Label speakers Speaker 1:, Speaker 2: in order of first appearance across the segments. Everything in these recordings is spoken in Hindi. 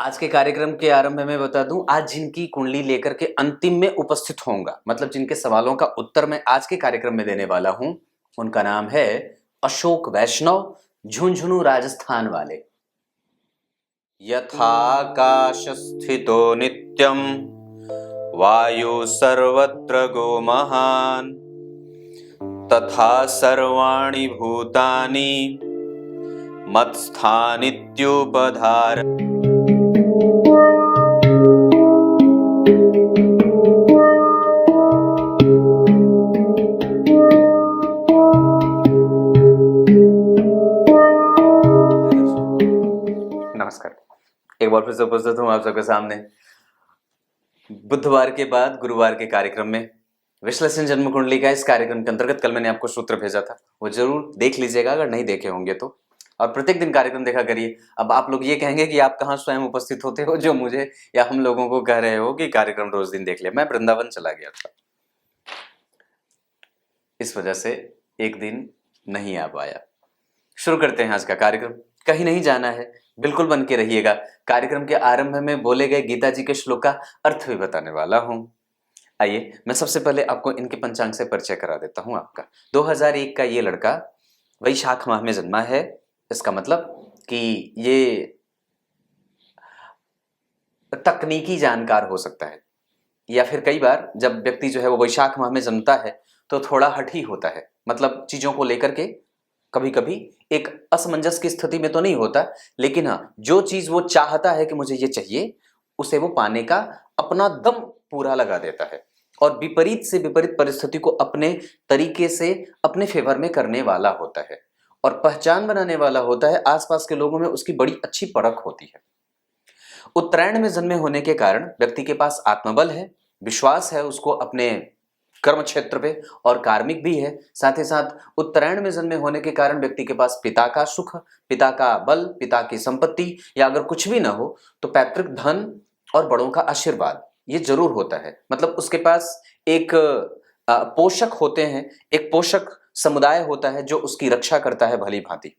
Speaker 1: आज के कार्यक्रम के आरंभ में बता दूं, आज जिनकी कुंडली लेकर के अंतिम में उपस्थित होऊंगा, मतलब जिनके सवालों का उत्तर मैं आज के कार्यक्रम में देने वाला हूं, उनका नाम है अशोक वैष्णव, झुंझुनू राजस्थान वाले। यथाकाश स्थितो नित्यम वायु सर्वत्र गो महान तथा सर्वाणि भूतानि मत्स्थानित्युपधार। नमस्कार, एक बार फिर से उपस्थित हूं आप सबके सामने बुधवार के बाद गुरुवार के कार्यक्रम में विश्लेषण जन्म कुंडली का। इस कार्यक्रम के अंतर्गत कल मैंने आपको सूत्र भेजा था, वो जरूर देख लीजिएगा अगर नहीं देखे होंगे तो, और प्रत्येक दिन कार्यक्रम देखा करिए। अब आप लोग ये कहेंगे कि आप कहाँ स्वयं उपस्थित होते हो जो मुझे या हम लोगों को कह रहे हो कि कार्यक्रम रोज दिन देख लिया। मैं वृंदावन चला गया था, इस वजह से एक दिन नहीं आ पाया। शुरू करते हैं आज का कार्यक्रम। कहीं नहीं जाना है, बिल्कुल बन के रहिएगा। कार्यक्रम के आरंभ में बोले गए गीता जी के श्लोक का अर्थ भी बताने वाला हूं। आइए, मैं सबसे पहले आपको इनके पंचांग से परिचय करा देता हूं आपका। 2001 का ये लड़का वैशाख माह में जन्मा है। इसका मतलब कि ये तकनीकी जानकार हो सकता है, या फिर कई बार जब व्यक्ति जो है वो वैशाख माह में जन्मता है तो थोड़ा हठी होता है, मतलब चीजों को लेकर के कभी कभी एक असमंजस की स्थिति में तो नहीं होता, लेकिन हाँ, जो चीज वो चाहता है कि मुझे ये चाहिए, उसे वो पाने का अपना दम पूरा लगा देता है और विपरीत से विपरीत परिस्थिति को अपने तरीके से अपने फेवर में करने वाला होता है और पहचान बनाने वाला होता है। आसपास के लोगों में उसकी बड़ी अच्छी परख होती है। उत्तरायण में जन्मे होने के कारण व्यक्ति के पास आत्मबल है, विश्वास है उसको अपने कर्म क्षेत्र पे, और कार्मिक भी है। साथ ही साथ उत्तरायण में जन्मे होने के कारण व्यक्ति के पास पिता का सुख, पिता का बल, पिता की संपत्ति, या अगर कुछ भी ना हो तो पैतृक धन और बड़ों का आशीर्वाद ये जरूर होता है। मतलब उसके पास एक पोषक होते हैं, एक पोषक समुदाय होता है जो उसकी रक्षा करता है भली भांति।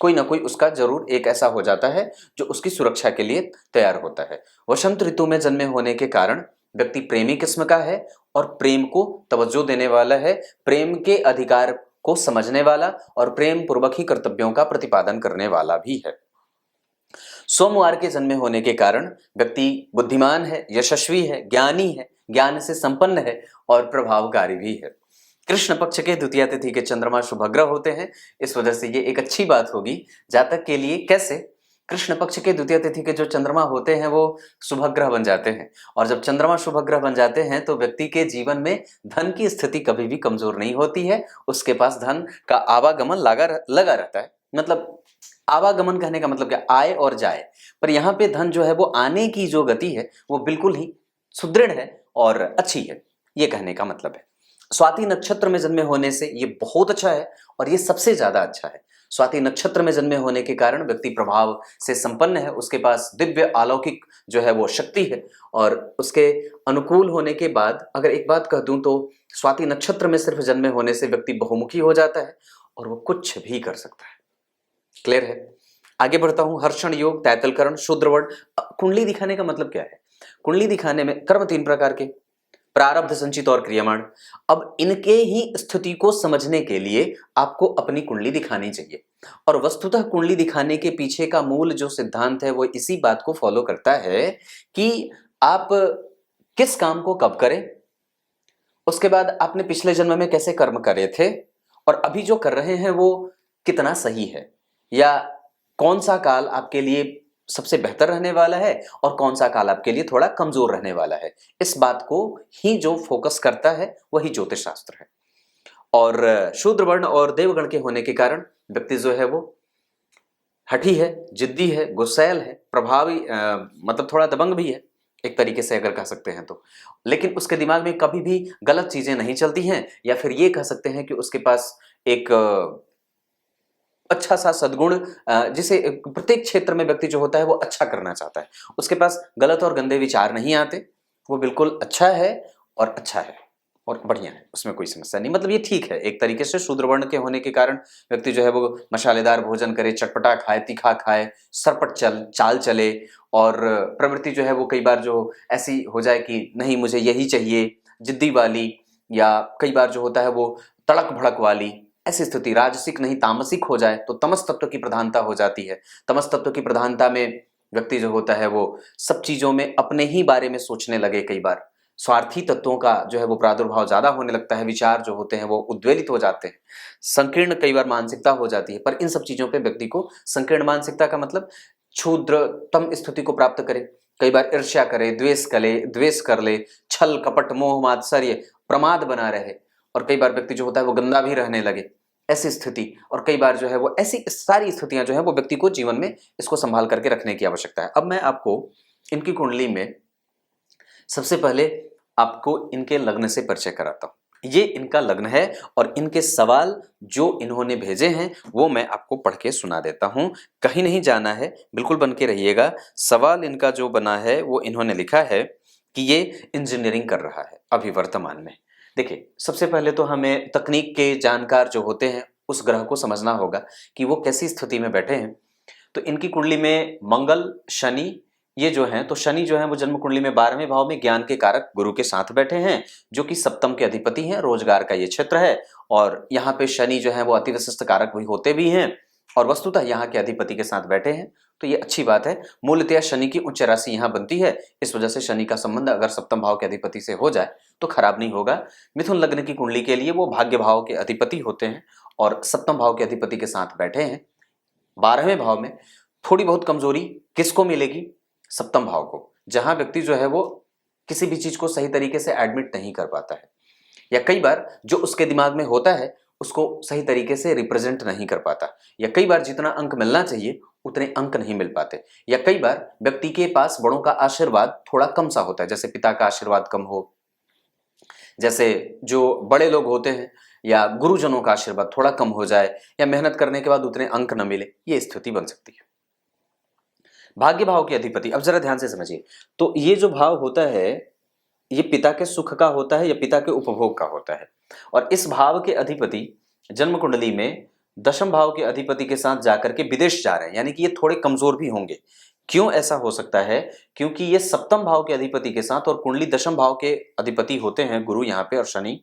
Speaker 1: कोई ना कोई उसका जरूर एक ऐसा हो जाता है जो उसकी सुरक्षा के लिए तैयार होता है। वसंत ऋतु में जन्मे होने के कारण व्यक्ति प्रेमी किस्म का है और प्रेम को तवज्जो देने वाला है, प्रेम के अधिकार को समझने वाला और प्रेम पूर्वक ही कर्तव्यों का प्रतिपादन करने वाला भी है। सोमवार के जन्मे होने के कारण व्यक्ति बुद्धिमान है, यशस्वी है, ज्ञानी है, ज्ञान से संपन्न है और प्रभावकारी भी है। कृष्ण पक्ष के द्वितीया तिथि के चंद्रमा शुभग्रह होते हैं, इस वजह से ये एक अच्छी बात होगी जातक के लिए। कैसे? कृष्ण पक्ष के द्वितीय तिथि के जो चंद्रमा होते हैं वो शुभग्रह बन जाते हैं, और जब चंद्रमा शुभग्रह बन जाते हैं तो व्यक्ति के जीवन में धन की स्थिति कभी भी कमजोर नहीं होती है। उसके पास धन का आवागमन लगा रहता है। मतलब आवागमन कहने का मतलब क्या, आए और जाए, पर यहाँ पे धन जो है वो आने की जो गति है वो बिल्कुल ही सुदृढ़ है और अच्छी है, ये कहने का मतलब है। स्वाति नक्षत्र में जन्मे होने से ये बहुत अच्छा है और ये सबसे ज्यादा अच्छा है। स्वाति नक्षत्र में जन्मे होने के कारण व्यक्ति प्रभाव से संपन्न है, उसके पास दिव्य अलौकिक जो है वो शक्ति है, और उसके अनुकूल होने के बाद अगर एक बात कह दूं तो स्वाति नक्षत्र में सिर्फ जन्मे होने से व्यक्ति बहुमुखी हो जाता है और वो कुछ भी कर सकता है। क्लियर है? आगे बढ़ता हूं। हर्षण योग, तैतलकरण, शूद्रवर्ण। कुंडली दिखाने का मतलब क्या है? कुंडली दिखाने में कर्म 3 प्रकार के, प्रारब्ध, संचित और क्रियमाण। अब इनके ही स्थिति को समझने के लिए आपको अपनी कुंडली दिखानी चाहिए, और वस्तुतः कुंडली दिखाने के पीछे का मूल जो सिद्धांत है वो इसी बात को फॉलो करता है कि आप किस काम को कब करें, उसके बाद आपने पिछले जन्म में कैसे कर्म करे थे, और अभी जो कर रहे हैं वो कितना सही है, या कौन सा काल आपके लिए सबसे बेहतर रहने वाला है और कौन सा काल आपके लिए थोड़ा कमजोर रहने वाला है। इस बात को ही जो फोकस करता है वही ज्योतिष शास्त्र है। और शूद्र वर्ण और देवगण के होने के कारण व्यक्ति जो है वो हठी है, जिद्दी है, गुस्सैल है, प्रभावी मतलब थोड़ा दबंग भी है एक तरीके से अगर कह सकते हैं तो, लेकिन उसके दिमाग में कभी भी गलत चीजें नहीं चलती हैं, या फिर ये कह सकते हैं कि उसके पास एक अच्छा सा सद्गुण, जिसे प्रत्येक क्षेत्र में व्यक्ति जो होता है वो अच्छा करना चाहता है। उसके पास गलत और गंदे विचार नहीं आते, वो बिल्कुल अच्छा है और अच्छा है। और बढ़िया है, उसमें कोई समस्या नहीं, मतलब ये ठीक है एक तरीके से। शूद्र वर्ण के होने के कारण व्यक्ति जो है वो मसालेदार भोजन करे, चटपटा खाए, तीखा खाए, सरपट चाल चले, और प्रवृत्ति जो है वो कई बार जो ऐसी हो जाए कि नहीं मुझे यही चाहिए, जिद्दी वाली, या कई बार जो होता है वो तड़क भड़क वाली, ऐसी स्थिति राजसिक नहीं तामसिक हो जाए तो तमस तत्व की प्रधानता हो जाती है। तमस तत्व की प्रधानता में व्यक्ति जो होता है वो सब चीजों में अपने ही बारे में सोचने लगे, कई बार स्वार्थी तत्वों का जो है वो प्रादुर्भाव ज्यादा होने लगता है, विचार जो होते हैं वो उद्वेलित हो जाते हैं, संकीर्ण कई बार मानसिकता हो जाती है। पर इन सब चीजों पे व्यक्ति को, संकीर्ण मानसिकता का मतलब क्षुद्रतम स्थिति को प्राप्त करे, कई बार ईर्ष्या करे, द्वेष कर ले, छल कपट मोह मात्सर्य प्रमाद बना रहे, और कई बार व्यक्ति जो होता है वो गंदा भी रहने लगे, ऐसी स्थिति। और कई बार जो है वो ऐसी सारी स्थितियां जो है वो व्यक्ति को जीवन में इसको संभाल करके रखने की आवश्यकता है। अब मैं आपको इनकी कुंडली में सबसे पहले आपको इनके लग्न से परिचय कराता हूं। ये इनका लग्न है और इनके सवाल जो इन्होंने भेजे हैं वो मैं आपको पढ़ के सुना देता हूं। कहीं नहीं जाना है, बिल्कुल बन के रहिएगा। सवाल इनका जो बना है वो इन्होंने लिखा है कि ये इंजीनियरिंग कर रहा है अभी वर्तमान में। देखिए, सबसे पहले तो हमें तकनीक के जानकार जो होते हैं उस ग्रह को समझना होगा कि वो कैसी स्थिति में बैठे हैं। तो इनकी कुंडली में मंगल शनि ये जो हैं, तो शनि जो है वो जन्म कुंडली में 12वें भाव में ज्ञान के कारक गुरु के साथ बैठे हैं, जो कि सप्तम के अधिपति हैं, रोजगार का ये क्षेत्र है। और यहाँ पे शनि जो है वो अति विशिष्ट कारक भी होते भी हैं, और वस्तुतः यहाँ के अधिपति के साथ बैठे हैं, तो ये अच्छी बात है। मूलतः शनि की उच्च राशि यहाँ बनती है, इस वजह से शनि का संबंध अगर सप्तम भाव के अधिपति से हो जाए तो खराब नहीं होगा। मिथुन लग्न की कुंडली के लिए वो भाग्य भाव के अधिपति होते हैं और सप्तम भाव के अधिपति के साथ बैठे हैं 12वें भाव में। थोड़ी बहुत कमजोरी किसको मिलेगी? सप्तम भाव को, जहां व्यक्ति जो है वो किसी भी चीज को सही तरीके से एडमिट नहीं कर पाता है, या कई बार जो उसके दिमाग में होता है उसको सही तरीके से रिप्रेजेंट नहीं कर पाता, या कई बार जितना अंक मिलना चाहिए उतने अंक नहीं मिल पाते, या कई बार व्यक्ति के पास बड़ों का आशीर्वाद थोड़ा कम सा होता है, जैसे पिता का आशीर्वाद कम हो, जैसे जो बड़े लोग होते हैं या गुरुजनों का आशीर्वाद थोड़ा कम हो जाए, या मेहनत करने के बाद उतने अंक न मिले, ये स्थिति बन सकती है। भाग्य भाव के अधिपति, अब जरा ध्यान से समझिए, तो ये जो भाव होता है ये पिता के सुख का होता है या पिता के उपभोग का होता है, और इस भाव के अधिपति जन्म कुंडली में दशम भाव के अधिपति के साथ जाकर के विदेश जा रहे हैं, यानी कि ये थोड़े कमजोर भी होंगे। क्यों ऐसा हो सकता है? क्योंकि ये सप्तम भाव के अधिपति के साथ, और कुंडली दशम भाव के अधिपति होते हैं गुरु यहाँ पे, और शनि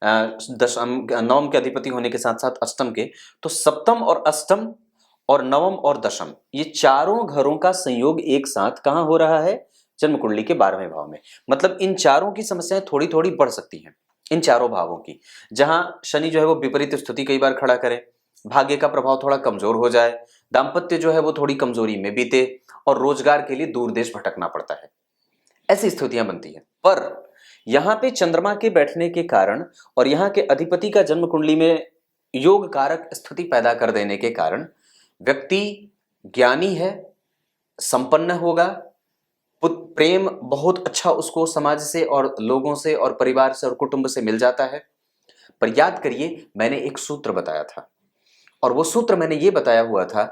Speaker 1: दशम नवम के अधिपति होने के साथ साथ अष्टम के, तो सप्तम और अष्टम और नवम और दशम ये चारों घरों का संयोग एक साथ कहां हो रहा है? जन्म कुंडली के 12वें भाव में। मतलब इन चारों की समस्याएं थोड़ी थोड़ी बढ़ सकती हैं, इन चारों भावों की। जहां शनि जो है वो विपरीत स्थिति कई बार खड़ा करे, भाग्य का प्रभाव थोड़ा कमजोर हो जाए, दाम्पत्य जो है वो थोड़ी कमजोरी में बीते, और रोजगार के लिए दूर देश भटकना पड़ता है, ऐसी स्थितियां बनती है। पर यहां पे चंद्रमा के बैठने के कारण और यहाँ के अधिपति का जन्म कुंडली में योग कारक स्थिति पैदा कर देने के कारण व्यक्ति ज्ञानी है, संपन्न होगा, प्रेम बहुत अच्छा उसको समाज से और लोगों से और परिवार से और कुटुंब से मिल जाता है। पर याद करिए, मैंने एक सूत्र बताया था, और वो सूत्र मैंने ये बताया हुआ था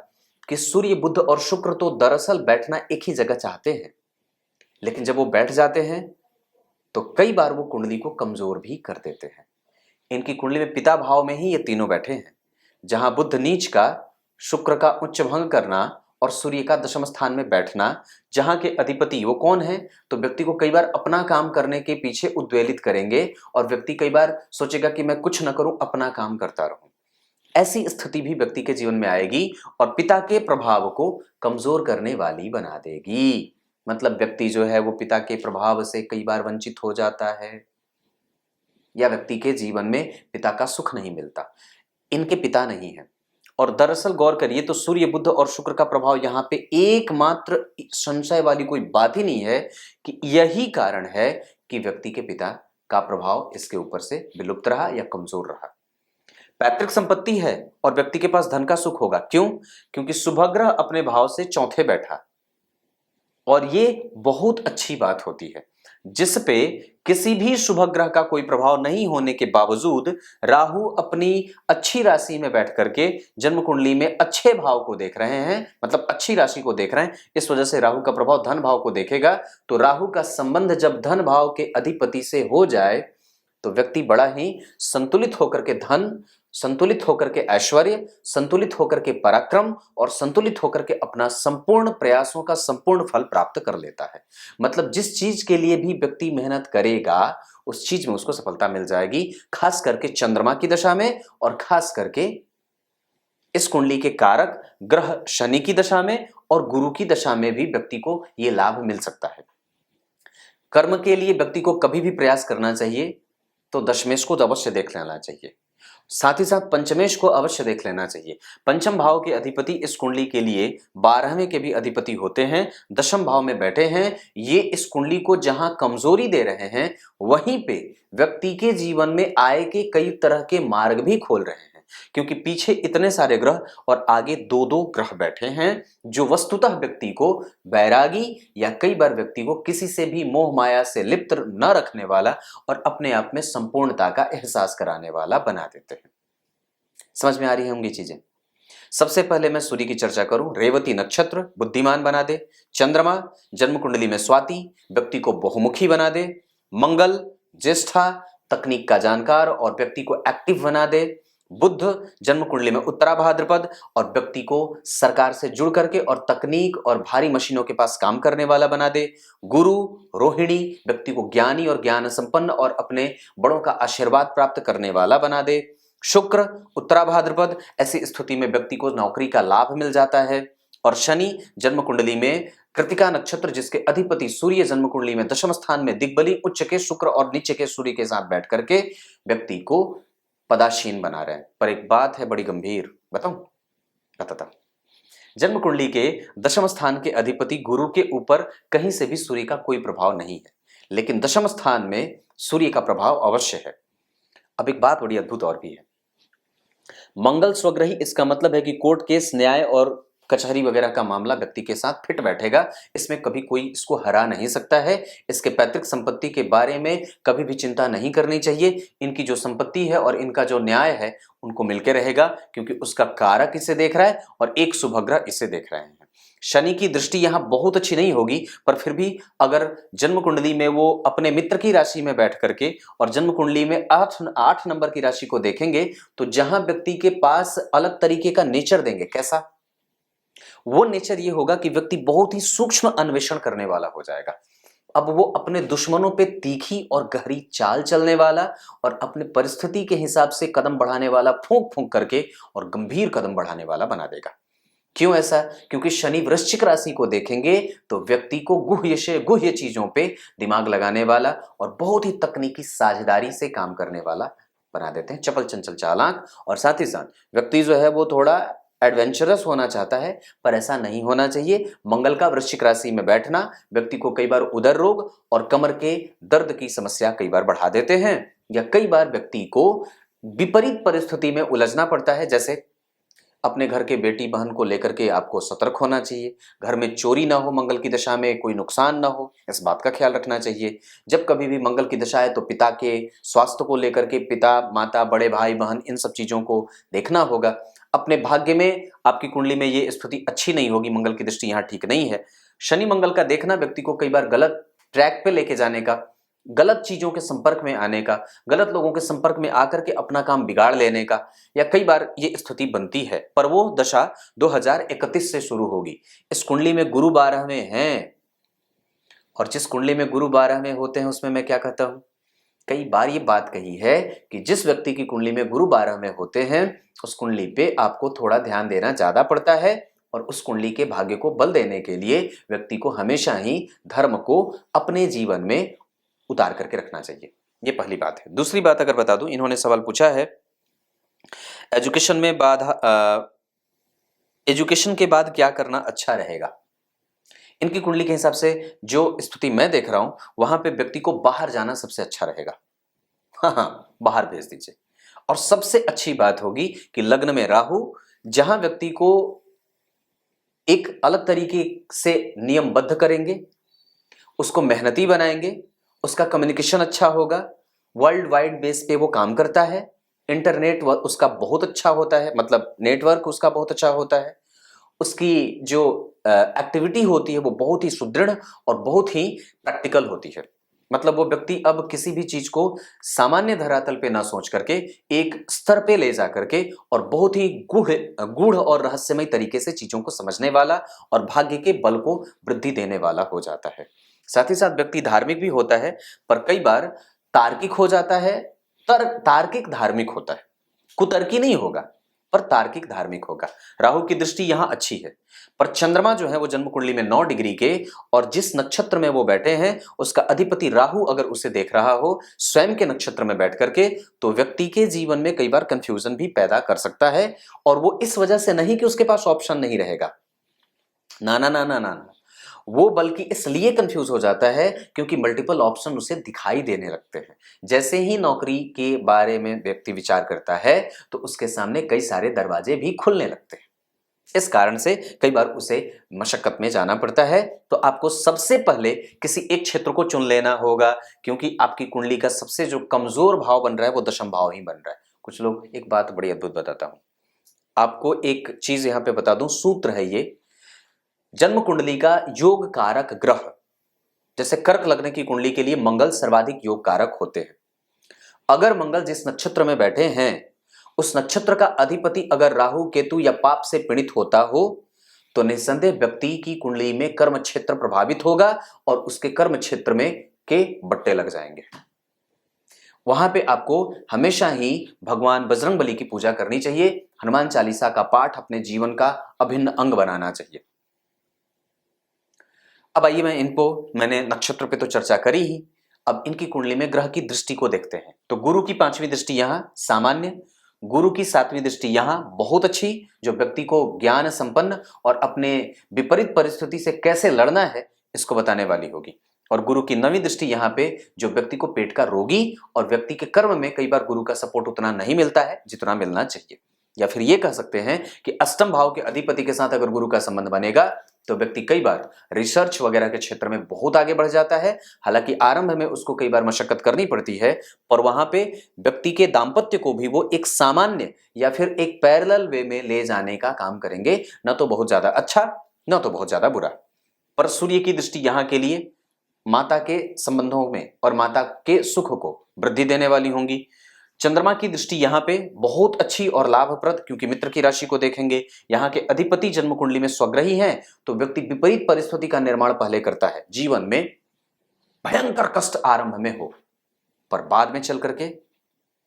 Speaker 1: कि सूर्य बुध और शुक्र तो दरअसल बैठना एक ही जगह चाहते हैं, लेकिन जब वो बैठ जाते हैं तो कई बार वो कुंडली को कमजोर भी कर देते हैं। इनकी कुंडली में पिता भाव में ही ये तीनों बैठे हैं, जहां बुध नीच का, शुक्र का उच्च भंग करना और सूर्य का दशम स्थान में बैठना, जहां के अधिपति वो कौन है? तो व्यक्ति को कई बार अपना काम करने के पीछे उद्वेलित करेंगे, और व्यक्ति कई बार सोचेगा कि मैं कुछ न करूं, अपना काम करता रहूं। ऐसी स्थिति भी व्यक्ति के जीवन में आएगी और पिता के प्रभाव को कमजोर करने वाली बना देगी। मतलब व्यक्ति जो है वो पिता के प्रभाव से कई बार वंचित हो जाता है, या व्यक्ति के जीवन में पिता का सुख नहीं मिलता। इनके पिता नहीं है, और दरअसल गौर करिए तो सूर्य बुध और शुक्र का प्रभाव यहाँ पे एकमात्र संशय वाली कोई बात ही नहीं है कि यही कारण है कि व्यक्ति के पिता का प्रभाव इसके ऊपर से विलुप्त रहा या कमजोर रहा। पैतृक संपत्ति है और व्यक्ति के पास धन का सुख होगा। क्यों? क्योंकि शुभग्रह अपने भाव से चौथे बैठा, और ये बहुत अच्छी बात होती है, जिसपे किसी भी शुभ ग्रह का कोई प्रभाव नहीं होने के बावजूद राहु अपनी अच्छी राशि में बैठ करके जन्म कुंडली में अच्छे भाव को देख रहे हैं, मतलब अच्छी राशि को देख रहे हैं। इस वजह से राहु का प्रभाव धन भाव को देखेगा, तो राहु का संबंध जब धन भाव के अधिपति से हो जाए तो व्यक्ति बड़ा ही संतुलित होकर के धन, संतुलित होकर के ऐश्वर्य, संतुलित होकर के पराक्रम और संतुलित होकर के अपना संपूर्ण प्रयासों का संपूर्ण फल प्राप्त कर लेता है। मतलब जिस चीज के लिए भी व्यक्ति मेहनत करेगा उस चीज में उसको सफलता मिल जाएगी, खास करके चंद्रमा की दशा में और खास करके इस कुंडली के कारक ग्रह शनि की दशा में और गुरु की दशा में भी व्यक्ति को यह लाभ मिल सकता है। कर्म के लिए व्यक्ति को कभी भी प्रयास करना चाहिए तो दशमेश को तो अवश्य देख लेना चाहिए, साथ ही साथ पंचमेश को अवश्य देख लेना चाहिए। पंचम भाव के अधिपति इस कुंडली के लिए 12वें के भी अधिपति होते हैं, दशम भाव में बैठे हैं। ये इस कुंडली को जहां कमजोरी दे रहे हैं वहीं पे व्यक्ति के जीवन में आय के कई तरह के मार्ग भी खोल रहे हैं, क्योंकि पीछे इतने सारे ग्रह और आगे दो दो ग्रह बैठे हैं जो वस्तुतः व्यक्ति को बैरागी या कई बार व्यक्ति को किसी से भी मोह माया से लिप्त न रखने वाला और अपने आप में संपूर्णता का एहसास कराने वाला बना देते हैं। समझ में आ रही होंगी चीजें। सबसे पहले मैं सूर्य की चर्चा करूं। रेवती नक्षत्र बुद्धिमान बना दे, चंद्रमा जन्म कुंडली में स्वाति व्यक्ति को बहुमुखी बना दे, मंगल ज्येष्ठा तकनीक का जानकार और व्यक्ति को एक्टिव बना दे, बुध जन्म कुंडली में उत्तरा भाद्रपद और व्यक्ति को सरकार से जुड़ करके और तकनीक और भारी मशीनों के पास काम करने वाला बना दे, गुरु रोहिणी व्यक्ति को ज्ञानी और ज्ञान संपन्न और अपने बड़ों का आशीर्वाद प्राप्त करने वाला बना दे, शुक्र उत्तरा भाद्रपद ऐसी स्थिति में व्यक्ति को नौकरी का लाभ मिल जाता है, और शनि जन्म कुंडली में कृतिका नक्षत्र जिसके अधिपति सूर्य जन्म कुंडली में दशम स्थान में दिग्बली उच्च के शुक्र और नीचे के सूर्य के साथ बैठ करके व्यक्ति को पदाशीन बना रहे हैं। पर एक बात है बड़ी गंभीर, बताता जन्म कुंडली के दशम स्थान के अधिपति गुरु के ऊपर कहीं से भी सूर्य का कोई प्रभाव नहीं है, लेकिन दशम स्थान में सूर्य का प्रभाव अवश्य है। अब एक बात बड़ी अद्भुत और भी है, मंगल स्वग्रही, इसका मतलब है कि कोर्ट केस न्याय और कचहरी वगैरह का मामला व्यक्ति के साथ फिट बैठेगा, इसमें कभी कोई इसको हरा नहीं सकता है। इसके पैतृक संपत्ति के बारे में कभी भी चिंता नहीं करनी चाहिए। इनकी जो संपत्ति है और इनका जो न्याय है उनको मिलके रहेगा, क्योंकि उसका कारक इसे देख रहा है और एक शुभ ग्रह इसे देख रहे हैं। शनि की दृष्टि यहाँ बहुत अच्छी नहीं होगी, पर फिर भी अगर जन्म कुंडली में वो अपने मित्र की राशि में बैठ करके और जन्म कुंडली में 8 नंबर की राशि को देखेंगे तो जहां व्यक्ति के पास अलग तरीके का नेचर देंगे, कैसा वो नेचर ये होगा कि व्यक्ति बहुत ही सूक्ष्म अन्वेषण करने वाला हो जाएगा। अब वो अपने दुश्मनों पे तीखी और गहरी चाल चलने वाला और अपने परिस्थिति के हिसाब से कदम बढ़ाने वाला, फूंक फूंक करके और गंभीर कदम बढ़ाने वाला बना देगा। क्यों ऐसा? क्योंकि शनि वृश्चिक राशि को देखेंगे तो व्यक्ति को गुह्य चीजों पे दिमाग लगाने वाला और बहुत ही तकनीकी साझेदारी से काम करने वाला बना देते हैं, चपल चंचल चालाक। और साथ ही साथ व्यक्ति जो है वो थोड़ा एडवेंचरस होना चाहता है, पर ऐसा नहीं होना चाहिए। मंगल का वृश्चिक राशि में बैठना व्यक्ति को कई बार उदर रोग और कमर के दर्द की समस्या कई बार बढ़ा देते हैं, या कई बार व्यक्ति को विपरीत परिस्थिति में उलझना पड़ता है। जैसे अपने घर के बेटी बहन को लेकर के आपको सतर्क होना चाहिए, घर में चोरी ना हो, मंगल की दशा में कोई नुकसान ना हो, इस बात का ख्याल रखना चाहिए। जब कभी भी मंगल की दशा है तो पिता के स्वास्थ्य को लेकर के पिता माता बड़े भाई बहन इन सब चीजों को देखना होगा। अपने भाग्य में आपकी कुंडली में ये स्थिति अच्छी नहीं होगी, मंगल की दृष्टि यहाँ ठीक नहीं है। शनि मंगल का देखना व्यक्ति को कई बार गलत ट्रैक पे लेके जाने का, गलत चीजों के संपर्क में आने का, गलत लोगों के संपर्क में आकर के अपना काम बिगाड़ लेने का, या कई बार ये स्थिति बनती है। पर वो दशा 2031 से शुरू होगी। इस कुंडली में गुरु 12 में हैं, और जिस कुंडली में गुरु 12 में होते हैं उसमें मैं क्या कहता हूं, कई बार ये बात कही है कि जिस व्यक्ति की कुंडली में गुरु 12 में होते हैं उस कुंडली पे आपको थोड़ा ध्यान देना ज्यादा पड़ता है, और उस कुंडली के भाग्य को बल देने के लिए व्यक्ति को हमेशा ही धर्म को अपने जीवन में उतार करके रखना चाहिए। ये पहली बात है। दूसरी बात अगर बता दूं, इन्होंने सवाल पूछा है एजुकेशन में एजुकेशन के बाद क्या करना अच्छा रहेगा। इनकी कुंडली के हिसाब से जो स्थिति मैं देख रहा हूं वहां पे व्यक्ति को बाहर जाना सबसे अच्छा रहेगा। हाँ, बाहर भेज दीजिए। और सबसे अच्छी बात होगी कि लग्न में राहु, जहां व्यक्ति को एक अलग तरीके से नियमबद्ध करेंगे, उसको मेहनती बनाएंगे, उसका कम्युनिकेशन अच्छा होगा, वर्ल्ड वाइड बेस पे वो काम करता है, इंटरनेट उसका बहुत अच्छा होता है, मतलब नेटवर्क उसका बहुत अच्छा होता है, उसकी जो एक्टिविटी होती है वो बहुत ही सुदृढ़ और बहुत ही प्रैक्टिकल होती है। मतलब वो व्यक्ति अब किसी भी चीज को सामान्य धरातल पे ना सोच करके एक स्तर पे ले जा करके और बहुत ही गूढ़ गूढ़ और रहस्यमय तरीके से चीजों को समझने वाला और भाग्य के बल को वृद्धि देने वाला हो जाता है। साथ ही साथ व्यक्ति धार्मिक भी होता है, पर कई बार तार्किक हो जाता है। तार्किक धार्मिक होता है, कुतर्की नहीं होगा पर तार्किक धार्मिक होगा। राहु की दृष्टि यहां अच्छी है, पर चंद्रमा जो है वो जन्म कुंडली में 9 डिग्री के और जिस नक्षत्र में वो बैठे हैं उसका अधिपति राहु अगर उसे देख रहा हो स्वयं के नक्षत्र में बैठ करके, तो व्यक्ति के जीवन में कई बार कंफ्यूजन भी पैदा कर सकता है। और वो इस वजह से नहीं कि उसके पास ऑप्शन नहीं रहेगा, ना ना ना ना ना, वो बल्कि इसलिए कंफ्यूज हो जाता है क्योंकि मल्टीपल ऑप्शन उसे दिखाई देने लगते हैं। जैसे ही नौकरी के बारे में व्यक्ति विचार करता है तो उसके सामने कई सारे दरवाजे भी खुलने लगते हैं। इस कारण से कई बार उसे मशक्कत में जाना पड़ता है। तो आपको सबसे पहले किसी एक क्षेत्र को चुन लेना होगा, क्योंकि आपकी कुंडली का सबसे जो कमजोर भाव बन रहा है वो दशम भाव ही बन रहा है। कुछ लोग, एक बात बड़ी अद्भुत बताता हूं आपको, एक चीज यहां पे बता दूं, सूत्र है ये। जन्म कुंडली का योग कारक ग्रह, जैसे कर्क लग्न की कुंडली के लिए मंगल सर्वाधिक योग कारक होते हैं। अगर मंगल जिस नक्षत्र में बैठे हैं उस नक्षत्र का अधिपति अगर राहु केतु या पाप से पीड़ित होता हो तो निस्संदेह व्यक्ति की कुंडली में कर्म क्षेत्र प्रभावित होगा और उसके कर्म क्षेत्र में के बट्टे लग जाएंगे। वहां पे आपको हमेशा ही भगवान बजरंगबली की पूजा करनी चाहिए। हनुमान चालीसा का पाठ अपने जीवन का अभिन्न अंग बनाना चाहिए। अब आइए, मैंने नक्षत्र पे तो चर्चा करी ही, अब इनकी कुंडली में ग्रह की दृष्टि को देखते हैं। तो गुरु की 5वीं दृष्टि यहां सामान्य, गुरु की 7वीं दृष्टि यहां बहुत अच्छी, जो व्यक्ति को ज्ञान संपन्न और अपने विपरीत परिस्थिति से कैसे लड़ना है इसको बताने वाली होगी। और गुरु की 9वीं दृष्टि यहां पे जो व्यक्ति को पेट का रोगी और व्यक्ति के कर्म में कई बार गुरु का सपोर्ट उतना नहीं मिलता है जितना मिलना चाहिए। या फिर ये कह सकते हैं कि अष्टम भाव के अधिपति के साथ अगर गुरु का संबंध बनेगा तो व्यक्ति कई बार रिसर्च वगैरह के क्षेत्र में बहुत आगे बढ़ जाता है। हालांकि आरंभ में उसको कई बार मशक्कत करनी पड़ती है, पर वहां पे व्यक्ति के दाम्पत्य को भी वो एक सामान्य या फिर एक पैरेलल वे में ले जाने का काम करेंगे, न तो बहुत ज्यादा अच्छा न तो बहुत ज्यादा बुरा। पर सूर्य की दृष्टि यहां के लिए माता के संबंधों में और माता के सुख को वृद्धि देने वाली होंगी। चंद्रमा की दृष्टि यहां पे बहुत अच्छी और लाभप्रद, क्योंकि मित्र की राशि को देखेंगे, यहां के अधिपति जन्म कुंडली में स्वग्रही हैं, तो व्यक्ति विपरीत परिस्थिति का निर्माण पहले करता है। जीवन में भयंकर कष्ट आरंभ में हो पर बाद में चल करके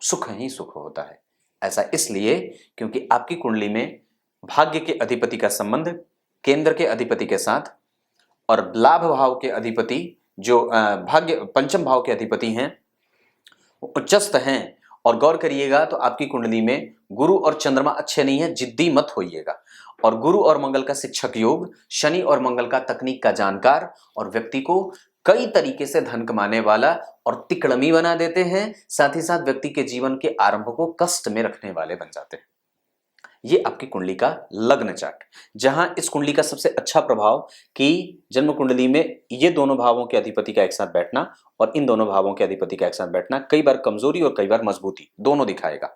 Speaker 1: सुख ही सुख होता है। ऐसा इसलिए क्योंकि आपकी कुंडली में भाग्य के अधिपति का संबंध केंद्र के अधिपति के साथ और लाभ भाव के अधिपति जो भाग्य पंचम भाव के अधिपति हैं उच्चस्थ हैं। और गौर करिएगा तो आपकी कुंडली में गुरु और चंद्रमा अच्छे नहीं है, जिद्दी मत होइएगा। और गुरु और मंगल का शिक्षक योग, शनि और मंगल का तकनीक का जानकार और व्यक्ति को कई तरीके से धन कमाने वाला और तिकड़मी बना देते हैं। साथ ही साथ व्यक्ति के जीवन के आरंभ को कष्ट में रखने वाले बन जाते हैं। ये आपकी कुंडली का लग्न चार्ट, जहां इस कुंडली का सबसे अच्छा प्रभाव कि जन्म कुंडली में ये दोनों भावों के अधिपति का एक साथ बैठना और इन दोनों भावों के अधिपति का एक साथ बैठना कई बार कमजोरी और कई बार मजबूती दोनों दिखाएगा।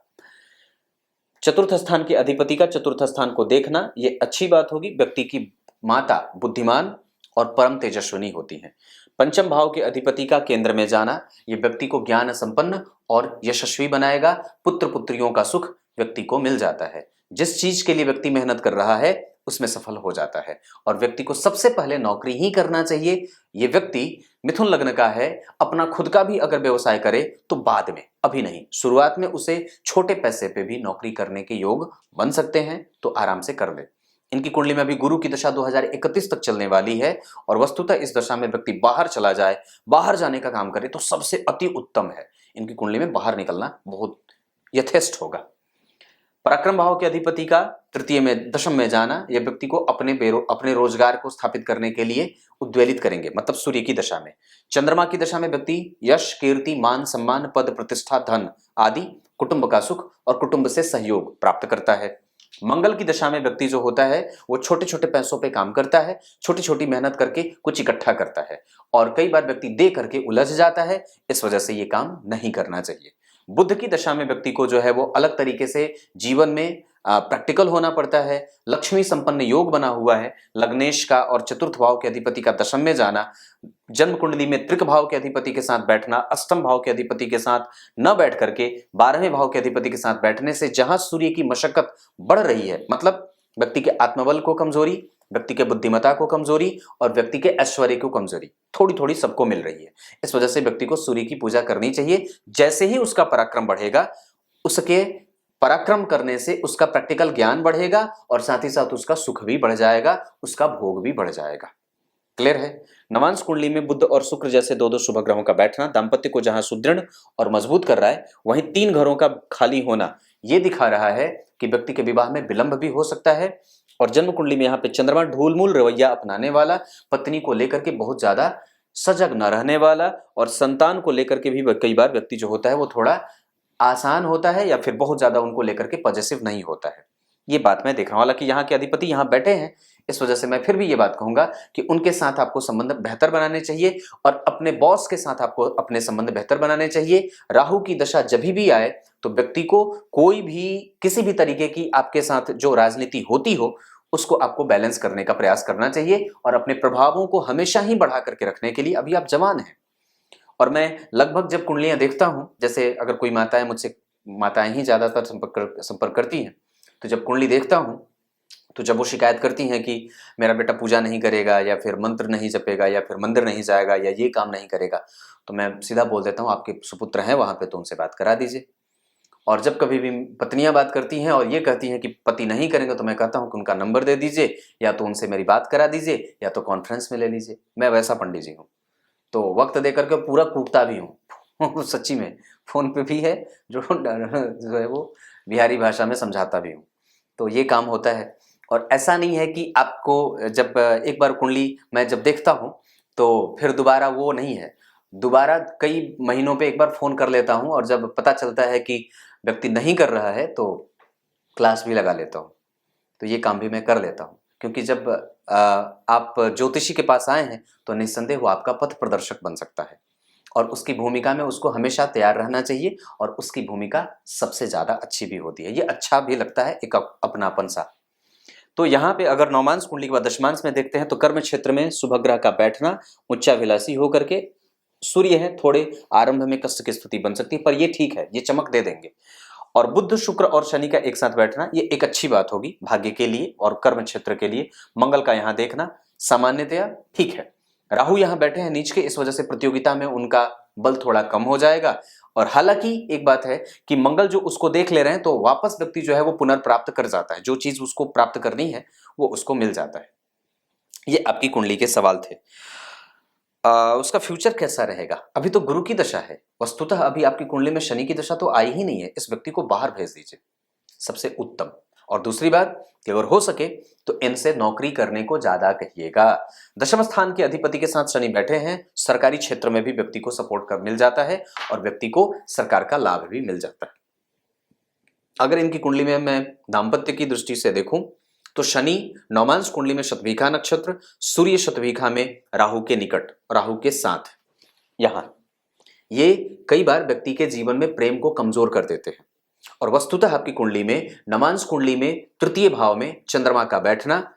Speaker 1: चतुर्थ स्थान के अधिपति का चतुर्थ स्थान को देखना ये अच्छी बात होगी। व्यक्ति की माता बुद्धिमान और परम तेजस्विनी होती हैं। पंचम भाव के अधिपति का केंद्र में जाना ये व्यक्ति को ज्ञान संपन्न और यशस्वी बनाएगा। पुत्र पुत्रियों का सुख व्यक्ति को मिल जाता है। जिस चीज के लिए व्यक्ति मेहनत कर रहा है उसमें सफल हो जाता है। और व्यक्ति को सबसे पहले नौकरी ही करना चाहिए। ये व्यक्ति मिथुन लग्न का है, अपना खुद का भी अगर व्यवसाय करे तो बाद में, अभी नहीं, शुरुआत में उसे छोटे पैसे पे भी नौकरी करने के योग बन सकते हैं, तो आराम से कर ले। इनकी कुंडली में अभी गुरु की दशा 2031 तक चलने वाली है और वस्तुतः इस दशा में व्यक्ति बाहर चला जाए, बाहर जाने का काम करे तो सबसे अति उत्तम है। इनकी कुंडली में बाहर निकलना बहुत यथेष्ट होगा। पराक्रम भाव के अधिपति का तृतीय में दशम में जाना यह व्यक्ति को अपने रोजगार को स्थापित करने के लिए उद्वेलित करेंगे, मतलब सूर्य की दशा में। चंद्रमा की दशा में व्यक्ति यश कीर्ति मान सम्मान पद प्रतिष्ठा धन आदि कुटुंब का सुख और कुटुंब से सहयोग प्राप्त करता है। मंगल की दशा में व्यक्ति जो होता है वो छोटे छोटे पैसों पे काम करता है, छोटी छोटी मेहनत करके कुछ इकट्ठा करता है और कई बार व्यक्ति दे करके उलझ जाता है। इस वजह से ये काम नहीं करना चाहिए। बुध की दशा में व्यक्ति को जो है वो अलग तरीके से जीवन में प्रैक्टिकल होना पड़ता है। लक्ष्मी संपन्न योग बना हुआ है, लग्नेश का और चतुर्थ भाव के अधिपति का दशम में जाना, जन्म कुंडली में त्रिक भाव के अधिपति के साथ बैठना, अष्टम भाव के अधिपति के साथ न बैठ करके 12वें भाव के अधिपति के साथ बैठने से जहां सूर्य की मशक्कत बढ़ रही है, मतलब व्यक्ति के आत्मबल को कमजोरी, व्यक्ति के बुद्धिमत्ता को कमजोरी और व्यक्ति के ऐश्वर्य को कमजोरी थोड़ी थोड़ी सबको मिल रही है। इस वजह से व्यक्ति को सूर्य की पूजा करनी चाहिए। जैसे ही उसका पराक्रम बढ़ेगा, उसके पराक्रम करने से उसका प्रैक्टिकल ज्ञान बढ़ेगा और साथ ही साथ उसका सुख भी बढ़ जाएगा, उसका भोग भी बढ़ जाएगा। क्लियर है? नवांश कुंडली में बुध और शुक्र जैसे दो शुभ ग्रहों का बैठना दाम्पत्य को जहां सुदृढ़ और मजबूत कर रहा है, वहीं 3 घरों का खाली होना यह दिखा रहा है कि व्यक्ति के विवाह में विलंब भी हो सकता है। और जन्म कुंडली में यहाँ पे चंद्रमा ढूलमूल रवैया अपनाने वाला, पत्नी को लेकर के बहुत ज्यादा सजग न रहने वाला और संतान को लेकर के भी कई बार व्यक्ति जो होता है वो थोड़ा आसान होता है या फिर बहुत ज्यादा उनको लेकर के पॉजिटिव नहीं होता है। ये बात मैं देख रहा हूं। हालांकि यहाँ के अधिपति यहाँ बैठे हैं, इस वजह से मैं फिर भी ये बात कहूंगा कि उनके साथ आपको संबंध बेहतर बनाने चाहिए और अपने बॉस के साथ आपको अपने संबंध बेहतर बनाने चाहिए। राहु की दशा जब भी आए तो व्यक्ति को कोई भी किसी भी तरीके की आपके साथ जो राजनीति होती हो उसको आपको बैलेंस करने का प्रयास करना चाहिए और अपने प्रभावों को हमेशा ही बढ़ा करके रखने के लिए अभी आप जवान हैं। और मैं लगभग जब कुंडलियां देखता हूं, जैसे अगर कोई माताएं मुझसे, माताएं ही ज्यादातर संपर्क करती हैं, तो जब कुंडली देखता हूं तो जब वो शिकायत करती हैं कि मेरा बेटा पूजा नहीं करेगा या फिर मंत्र नहीं जपेगा या फिर मंदिर नहीं जाएगा या ये काम नहीं करेगा, तो मैं सीधा बोल देता हूँ आपके सुपुत्र हैं वहां पे तो उनसे बात करा दीजिए। और जब कभी भी पत्नियां बात करती हैं और ये कहती हैं कि पति नहीं करेंगे, तो मैं कहता हूं कि उनका नंबर दे दीजिए, या तो उनसे मेरी बात करा दीजिए या तो कॉन्फ्रेंस में ले लीजिए। मैं वैसा पंडित जी हूँ, तो वक्त दे करके पूरा कूटता भी हूँ सच्ची में फोन पे भी है जो है वो बिहारी भाषा में समझाता भी हूँ। तो ये काम होता है। और ऐसा नहीं है कि आपको जब एक बार कुंडली मैं जब देखता हूँ तो फिर दोबारा वो नहीं है, दोबारा कई महीनों पे एक बार फोन कर लेता हूँ और जब पता चलता है कि व्यक्ति नहीं कर रहा है तो क्लास भी लगा लेता हूँ। तो ये काम भी मैं कर लेता हूँ, क्योंकि जब आप ज्योतिषी के पास आए हैं तो निस्संदेह वो आपका पथ प्रदर्शक बन सकता है और उसकी भूमिका में उसको हमेशा तैयार रहना चाहिए और उसकी भूमिका सबसे ज्यादा अच्छी भी होती है। ये अच्छा भी लगता है, एक अपनापन सा। तो यहाँ पे अगर नौमांश कुंडली के बाद दशमांश में देखते हैं तो कर्म क्षेत्र में शुभ ग्रह का बैठना उच्चाभिलाषी होकर के, सूर्य है थोड़े आरंभ में कष्ट की स्थिति बन सकती है पर ये ठीक है, ये चमक दे देंगे। और बुध शुक्र और शनि का एक साथ बैठना ये एक अच्छी बात होगी भाग्य के लिए और कर्म क्षेत्र के लिए। मंगल का यहाँ देखना सामान्यतया ठीक है। राहु यहाँ बैठे हैं नीच के, इस वजह से प्रतियोगिता में उनका बल थोड़ा कम हो जाएगा। और हालांकि एक बात है कि मंगल जो उसको देख ले रहे हैं तो वापस व्यक्ति जो है वो पुनर्प्राप्त कर जाता है, जो चीज उसको प्राप्त करनी है वो उसको मिल जाता है। ये आपकी कुंडली के सवाल थे। उसका फ्यूचर कैसा रहेगा? अभी तो गुरु की दशा है, वस्तुतः अभी आपकी कुंडली में शनि की दशा तो आई ही नहीं है। इस व्यक्ति को बाहर भेज दीजिए, सबसे उत्तम। और दूसरी बात कि अगर हो सके तो इनसे नौकरी करने को ज्यादा कहिएगा। दशम स्थान के अधिपति के साथ शनि बैठे हैं, सरकारी क्षेत्र में भी व्यक्ति को सपोर्ट कर मिल जाता है और व्यक्ति को सरकार का लाभ भी मिल जाता है। अगर इनकी कुंडली में मैं दाम्पत्य की दृष्टि से देखूं तो शनि नौमांश कुंडली में शतभिखा नक्षत्र, सूर्य शतभिखा में राहु के निकट, राहु के साथ यहां, ये कई बार व्यक्ति के जीवन में प्रेम को कमजोर कर देते हैं। और वस्तुतः आपकी कुंडली में नमांश कुंडली में तृतीय भाव में चंद्रमा का बैठना,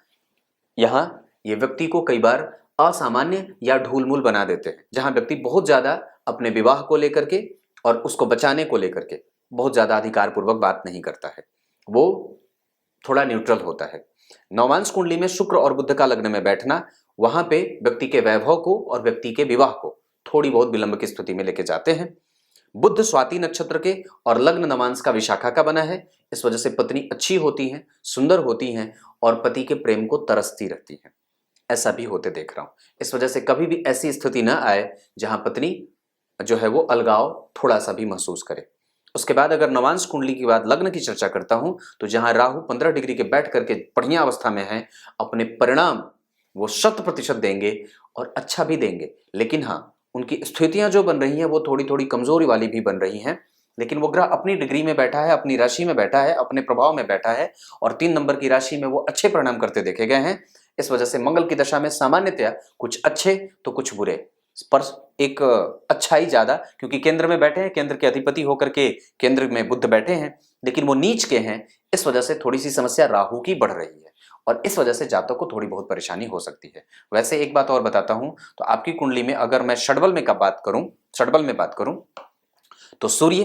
Speaker 1: यहां ये व्यक्ति को कई बार असामान्य या ढूलमूल बना देते हैं, जहां व्यक्ति बहुत ज्यादा अपने विवाह को लेकर के और उसको बचाने को लेकर के बहुत ज्यादा अधिकार पूर्वक बात नहीं करता है, वो थोड़ा न्यूट्रल होता है। नौमांश कुंडली में शुक्र और बुध का लग्न में बैठना, वहां पे व्यक्ति के वैभव को और व्यक्ति के विवाह को थोड़ी बहुत विलंब की स्थिति में लेके जाते हैं। बुध स्वाति नक्षत्र के और लग्न नवांश का विशाखा का बना है, इस वजह से पत्नी अच्छी होती है, सुंदर होती है और पति के प्रेम को तरसती रहती है। ऐसा भी होते देख रहा हूं। इस वजह से कभी भी ऐसी स्थिति ना आए जहां पत्नी जो है वो अलगाव थोड़ा सा भी महसूस करे। उसके बाद अगर नवांश कुंडली के बाद लग्न की चर्चा करता हूं तो जहां राहु 15 डिग्री के बैठ करके बढ़िया अवस्था में है, अपने परिणाम वो 100% देंगे और अच्छा भी देंगे। लेकिन हाँ, उनकी स्थितियां जो बन रही हैं वो थोड़ी थोड़ी कमजोरी वाली भी बन रही हैं। लेकिन वो ग्रह अपनी डिग्री में बैठा है, अपनी राशि में बैठा है, अपने प्रभाव में बैठा है और 3 नंबर की राशि में वो अच्छे परिणाम करते देखे गए हैं। इस वजह से मंगल की दशा में सामान्यतया कुछ अच्छे तो कुछ बुरे स्पर्श एक अच्छाई ज्यादा, क्योंकि केंद्र में बैठे हैं, केंद्र के अधिपति होकर के केंद्र में बुध बैठे हैं, लेकिन वो नीच के हैं। इस वजह से थोड़ी सी समस्या राहु की बढ़ रही है और इस वजह से जातक को थोड़ी बहुत परेशानी हो सकती है। वैसे एक बात और बताता हूं, तो आपकी कुंडली में अगर मैं षडबल में बात करूं तो सूर्य,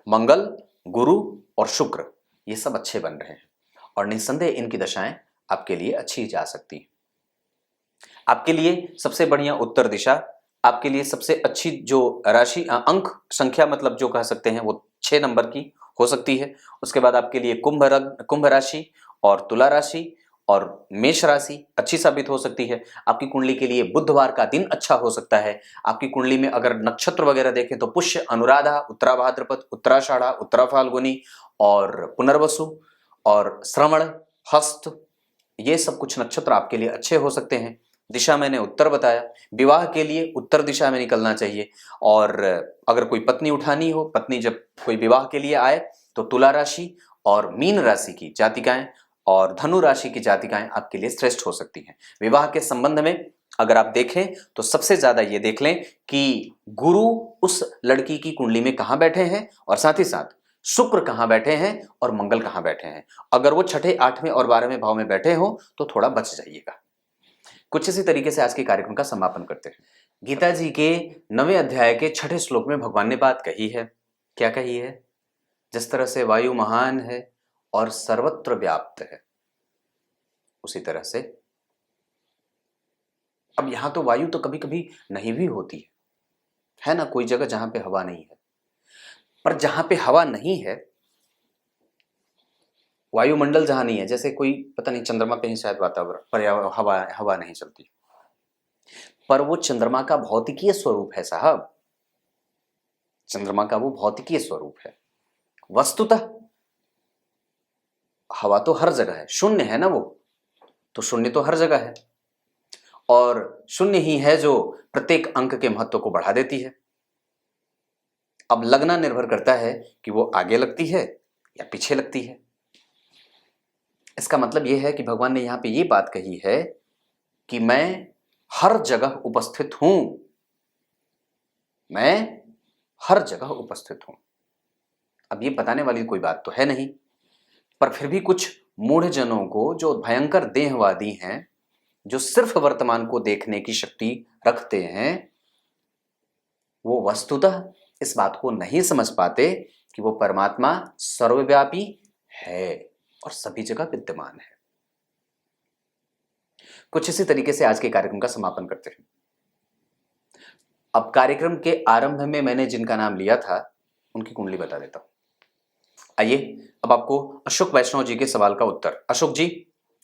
Speaker 1: मंगल, गुरु और शुक्र ये सब अच्छे बन रहे हैं और निस्संदेह इनकी दशाएं आपके लिए अच्छी जा सकती हैं। आपके लिए सबसे बढ़िया उत्तर दिशा, आपके लिए सबसे अच्छी जो राशि अंक संख्या मतलब जो कह सकते हैं वो 6 नंबर की हो सकती है। उसके बाद आपके लिए कुंभ राशि और तुला राशि और मेष राशि अच्छी साबित हो सकती है। आपकी कुंडली के लिए बुधवार का दिन अच्छा हो सकता है। आपकी कुंडली में अगर नक्षत्र वगैरह देखें तो पुष्य, अनुराधा, उत्तरा भाद्रपद, उत्तराषाढ़ा, उत्तरा फाल्गुनी और पुनर्वसु और श्रवण, हस्त, ये सब कुछ नक्षत्र आपके लिए अच्छे हो सकते हैं। दिशा मैंने उत्तर बताया। विवाह के लिए उत्तर दिशा में निकलना चाहिए और अगर कोई पत्नी उठानी हो, पत्नी जब कोई विवाह के लिए आए तो तुला राशि और मीन राशि की जातिकाएं और धनु राशि की जातिकाएं आपके लिए श्रेष्ठ हो सकती हैं। विवाह के संबंध में अगर आप देखें तो सबसे ज्यादा ये देख लें कि गुरु उस लड़की की कुंडली में कहां बैठे हैं और साथ ही साथ शुक्र कहां बैठे हैं और मंगल कहां बैठे हैं। अगर वो छठे, 8वें और 12वें भाव में बैठे हो तो थोड़ा बच जाइएगा। कुछ इसी तरीके से आज के कार्यक्रम का समापन करते हैं। गीता जी के 9वें अध्याय के 6ठे श्लोक में भगवान ने बात कही है। क्या कही है? जिस तरह से वायु महान है और सर्वत्र व्याप्त है, उसी तरह से अब यहां तो वायु तो कभी कभी नहीं भी होती है ना, कोई जगह जहां पे हवा नहीं है। पर जहां पे हवा नहीं है, वायुमंडल जहां नहीं है, जैसे कोई पता नहीं चंद्रमा पे ही शायद वातावरण पर्यावरण हवा नहीं चलती, पर वो चंद्रमा का भौतिकीय स्वरूप है साहब। चंद्रमा का वो भौतिकीय स्वरूप है। वस्तुतः हवा तो हर जगह है, शून्य है ना वो, तो शून्य तो हर जगह है और शून्य ही है जो प्रत्येक अंक के महत्व को बढ़ा देती है। अब लगना निर्भर करता है कि वो आगे लगती है या पीछे लगती है। इसका मतलब यह है कि भगवान ने यहां पे ये बात कही है कि मैं हर जगह उपस्थित हूं, मैं हर जगह उपस्थित हूं। अब ये बताने वाली कोई बात तो है नहीं, पर फिर भी कुछ मूढ़ जनों को जो भयंकर देहवादी हैं, जो सिर्फ वर्तमान को देखने की शक्ति रखते हैं, वो वस्तुतः इस बात को नहीं समझ पाते कि वो परमात्मा सर्वव्यापी है और सभी जगह विद्यमान है। कुछ इसी तरीके से आज के कार्यक्रम का समापन करते हैं। अब कार्यक्रम के आरंभ में मैंने जिनका नाम लिया था उनकी कुंडली बता देता हूं। आइए अब आपको अशोक वैष्णव जी के सवाल का उत्तर। अशोक जी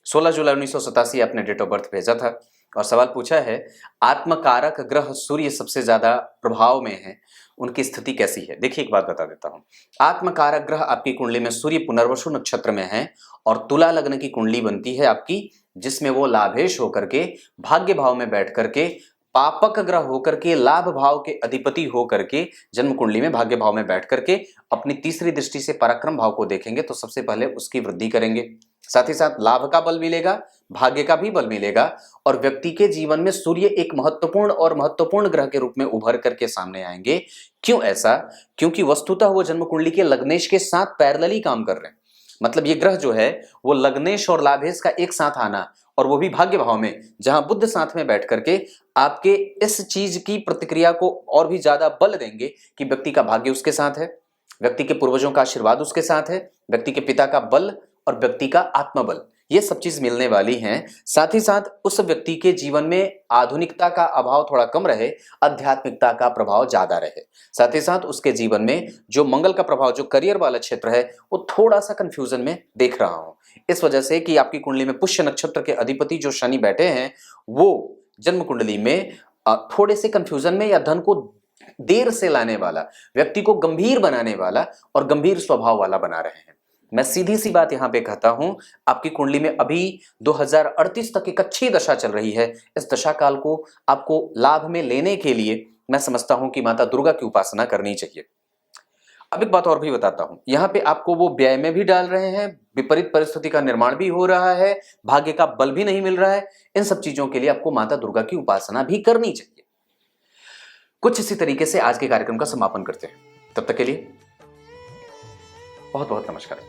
Speaker 1: 16 जुलाई 1987 आपने डेट ऑफ बर्थ भेजा था और सवाल पूछा है, आत्मकारक ग्रह सूर्य सबसे ज्यादा प्रभाव में है, उनकी स्थिति कैसी है? देखिए एक बात बता देता हूं, आत्मकारक ग्रह आपकी कुंडली में सूर्य पुनर्वसु नक्षत्र में है और तुला लग्न की कुंडली बनती है आपकी, जिसमें वो लाभेश होकर के भाग्य भाव में बैठ करके पापक ग्रह होकर के लाभ भाव के अधिपति होकर के जन्म कुंडली में भाग्य भाव में बैठ करके अपनी तीसरी दृष्टि से पराक्रम भाव को देखेंगे तो सबसे पहले उसकी वृद्धि करेंगे। साथ ही साथ लाभ का बल मिलेगा, भाग्य का भी बल मिलेगा और व्यक्ति के जीवन में सूर्य एक महत्वपूर्ण ग्रह के रूप में उभर करके सामने आएंगे। क्यों ऐसा? क्योंकि वस्तुतः वो जन्म कुंडली के लग्नेश के साथ पैरेलली काम कर रहे हैं। मतलब ये ग्रह जो है वो लग्नेश और लाभेश का एक साथ आना और वो भी भाग्य भाव में, जहां बुध साथ में बैठ करके आपके इस चीज की प्रतिक्रिया को और भी ज्यादा बल देंगे कि व्यक्ति का भाग्य उसके साथ है, व्यक्ति के पूर्वजों का आशीर्वाद उसके साथ है, व्यक्ति के पिता का बल और व्यक्ति का आत्मबल, ये सब चीज मिलने वाली हैं। साथ ही साथ उस व्यक्ति के जीवन में आधुनिकता का अभाव थोड़ा कम रहे, आध्यात्मिकता का प्रभाव ज्यादा रहे। साथ ही साथ उसके जीवन में जो मंगल का प्रभाव, जो करियर वाला क्षेत्र है, वो थोड़ा सा कंफ्यूजन में देख रहा हूं, इस वजह से कि आपकी कुंडली में पुष्य नक्षत्र के अधिपति जो शनि बैठे हैं, वो जन्म कुंडली में थोड़े से कंफ्यूजन में या धन को देर से लाने वाला, व्यक्ति को गंभीर बनाने वाला और गंभीर स्वभाव वाला बना रहे हैं। मैं सीधी सी बात यहां पे कहता हूं, आपकी कुंडली में अभी 2038 तक एक अच्छी दशा चल रही है। इस दशा काल को आपको लाभ में लेने के लिए मैं समझता हूं कि माता दुर्गा की उपासना करनी चाहिए। अब एक बात और भी बताता हूं, यहाँ पे आपको वो व्यय में भी डाल रहे हैं, विपरीत परिस्थिति का निर्माण भी हो रहा है, भाग्य का बल भी नहीं मिल रहा है। इन सब चीजों के लिए आपको माता दुर्गा की उपासना भी करनी चाहिए। कुछ इसी तरीके से आज के कार्यक्रम का समापन करते हैं। तब तक के लिए बहुत बहुत नमस्कार।